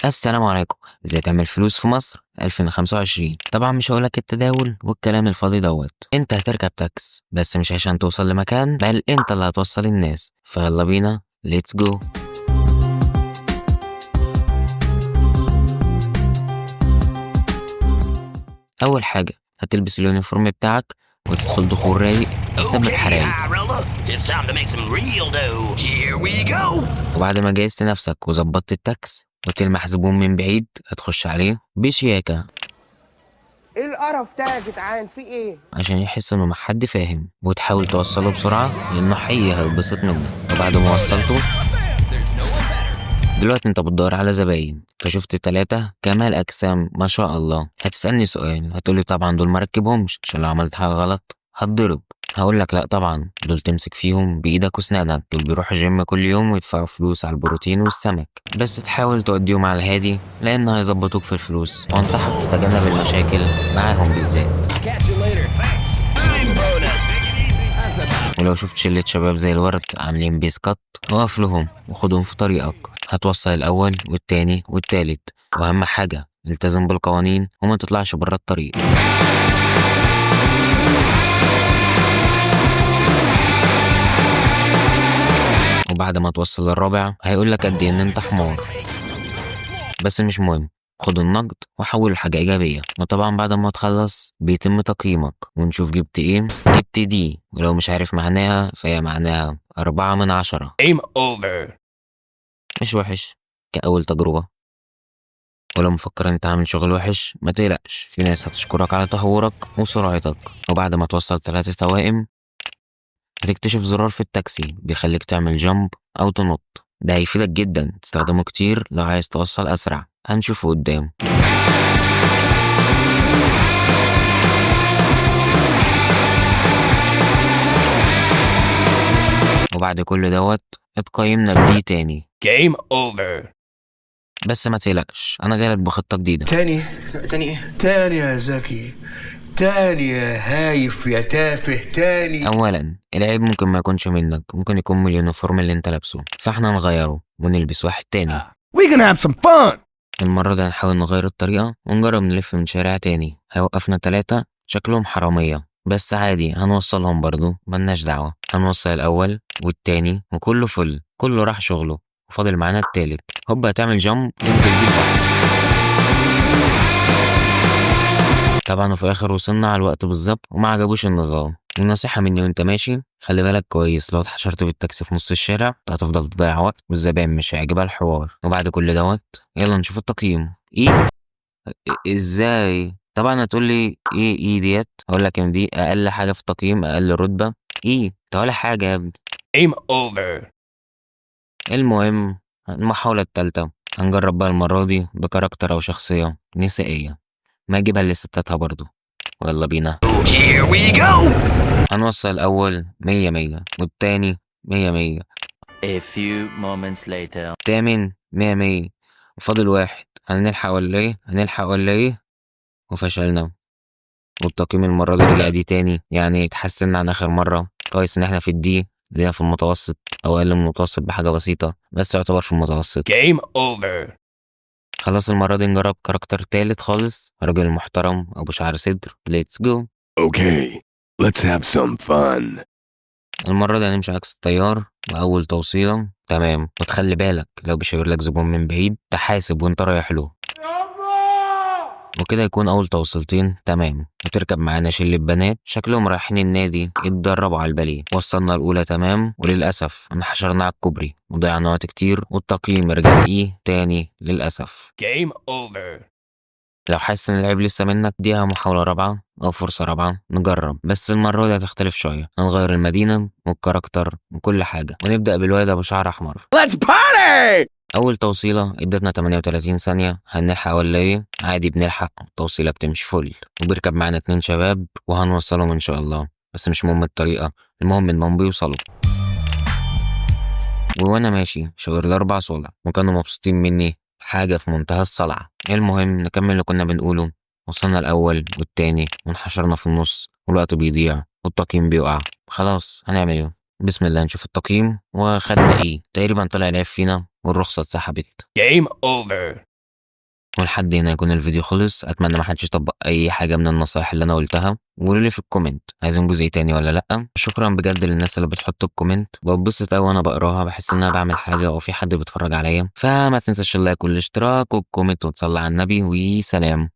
السلام عليكم. ازاي تعمل فلوس في مصر 2025؟ طبعا مش هقولك التداول والكلام الفاضي دوت. انت هتركب تاكس بس مش عشان توصل لمكان، بل انت اللي هتوصل الناس. فيلا بينا، ليتس جو. اول حاجه هتلبس اليونيفورم بتاعك وتدخل دخول رايق يسيب لك حرايق. وبعد ما جهزت نفسك وظبطت التاكس وتلمح زبون من بعيد هتخش عليه بشياكه. ايه القرف ده يا جدعان؟ في ايه؟ عشان يحس انه محد فاهم، وتحاول توصله بسرعة لانه حقيقي هيتبسط منك. وبعد ما وصلته دلوقتي انت بتدور على زباين، فشفت 3 كمال اجسام ما شاء الله. هتسألني سؤال، هتقولي طبعا دول مركبهمش عشان لو عملت حاجة غلط هتضرب. هقولك لا طبعا، دول تمسك فيهم بايدك واسنانك. دول بيروحوا الجيم كل يوم ويدفعوا فلوس على البروتين والسمك، بس تحاول توديهم على الهادي لان هيظبطوك في الفلوس. وانصحك تتجنب المشاكل معاهم بالذات. ولو شفت شلة شباب زي الورد عاملين بيسكت، وقف لهم وخدهم في طريقك. هتوصل الأول والتاني والتالت، وأهم حاجة التزم بالقوانين وما تطلعش برا الطريق. وبعد ما توصل الرابع هيقولك قد إيه إن أنت حمار، بس مش مهم. خد النقد وحوله لحاجة إيجابية. وطبعا بعد ما تخلص بيتم تقييمك ونشوف جبت إيه. جبت دي، ولو مش عارف معناها فهي معناها 4 من 10. Game over. مش وحش كأول تجربة. ولو مفكر انت عامل شغل وحش ما تقلقش، في ناس هتشكرك على تهورك وسرعتك. وبعد ما توصل 3 توائم هتكتشف زرار في التاكسي بيخليك تعمل جامب أو تنط. ده هيفيدك جدا، تستخدمه كتير لو عايز توصل أسرع. هنشوفه قدام. وبعد كل دوت اتقيمنا بدي تاني. Game over. بس ما تقلقش، انا جايلك بخطة جديدة. تاني يا زكي، تاني يا هايف يا تافه، تاني. اولا العيب ممكن ما يكونش منك، ممكن يكون من اليونيفورم اللي انت لابسه، فاحنا نغيره ونلبس واحد تاني. We gonna have some fun. المرة دي هنحاول نغير الطريقة ونجرب نلف من شارع تاني. هيوقفنا 3 شكلهم حرامية، بس عادي هنوصلهم برضو، ملناش دعوة. هنوصل الأول والتاني وكله فل، كله راح شغله، وفاضل معانا التالت. هوبا هتعمل جامب تنزل بيه البحر. طبعا وفي الآخر وصلنا على الوقت بالظبط وما عجبوش النظام. النصيحة مني وانت ماشي خلي بالك كويس، لو اتحشرت بالتاكسي في نص الشارع هتفضل تضيع وقت والزبائن مش هيعجبها الحوار. وبعد كل دوت يلا نشوف التقييم. ايه؟ ازاي؟ طبعا هتقولي ايه ديت؟ هقولك ان دي اقل حاجة في التقييم، اقل رتبة. ايه ده ولا حاجة يا ابني. Game over. المهم المحاولة التالتة هنجرب بقى المرة دي بكاركتر او شخصية نسائية ما اجيبها لستاتها برضو. ويلا بينا. Here we go. هنوصل الأول 100 والتاني 100. A few moments later. التامن 100. وفاضل واحد، هنلحق ولا ايه؟ هنلحق ولا ايه؟ وفشلنا. والتقييم المرة دي رجع دي تاني، يعني اتحسن عن آخر مرة. كويس إن احنا في الدي اللي هي في المتوسط أو أقل من المتوسط بحاجة بسيطة، بس يعتبر في المتوسط. Game over. خلاص المرة دي نجرب كاركتر تالت خالص، راجل محترم أبو شعر صدر. ليتس جو. Okay, let's have some fun. المرة دي هنمشي عكس التيار، وأول توصيلة تمام. وتخلي بالك لو بيشاور لك زبون من بعيد تحاسب وانت رايح له، وكده يكون أول توصيلتين تمام. وتركب معانا شلة بنات شكلهم رايحين النادي يتدربوا على الباليه. وصلنا الأولى تمام، وللأسف انحشرنا على الكوبري وضيعنا وقت كتير، والتقييم رجع إيه تاني للأسف. Game over. لو حاسس ان العيب لسه منك ديها محاولة رابعة او فرصة رابعة نجرب، بس المرة دي هتختلف شوية. هنغير المدينة والكاركتر وكل حاجة، ونبدأ بالواد ابو شعر احمر. Let's party. اول توصيلة ادتنا 38 ثانية. هنلحق ولا ايه؟ عادي بنلحق، التوصيلة بتمشي فل. وبيركب معانا 2 شباب وهنوصلهم ان شاء الله، بس مش مهم الطريقة، المهم انهم بيوصلوا. وانا ماشي شاور ل4 صلع وكانوا مبسوطين مني، حاجة في منتهى الصلع. المهم نكمل اللي كنا بنقوله. وصلنا الأول والتاني وانحشرنا في النص، والوقت بيضيع والتقييم بيقع. خلاص هنعمل ايه؟ بسم الله نشوف التقييم. وخدنا ايه؟ تقريبا طلع العيب فينا والرخصة اتسحبت. Game over. ولحد هنا يكون الفيديو خلص. اتمنى ما حدش يطبق اي حاجه من النصايح اللي انا قلتها، وقولوا لي في الكومنت عايزين جزء تاني ولا لا. شكرا بجد للناس اللي بتحط الكومنت، ببسط قوي وانا بقراها، بحس ان انا بعمل حاجه او في حد بيتفرج عليا. فما تنساش اللايك والاشتراك والكومنت وتصلي على النبي، وسلام.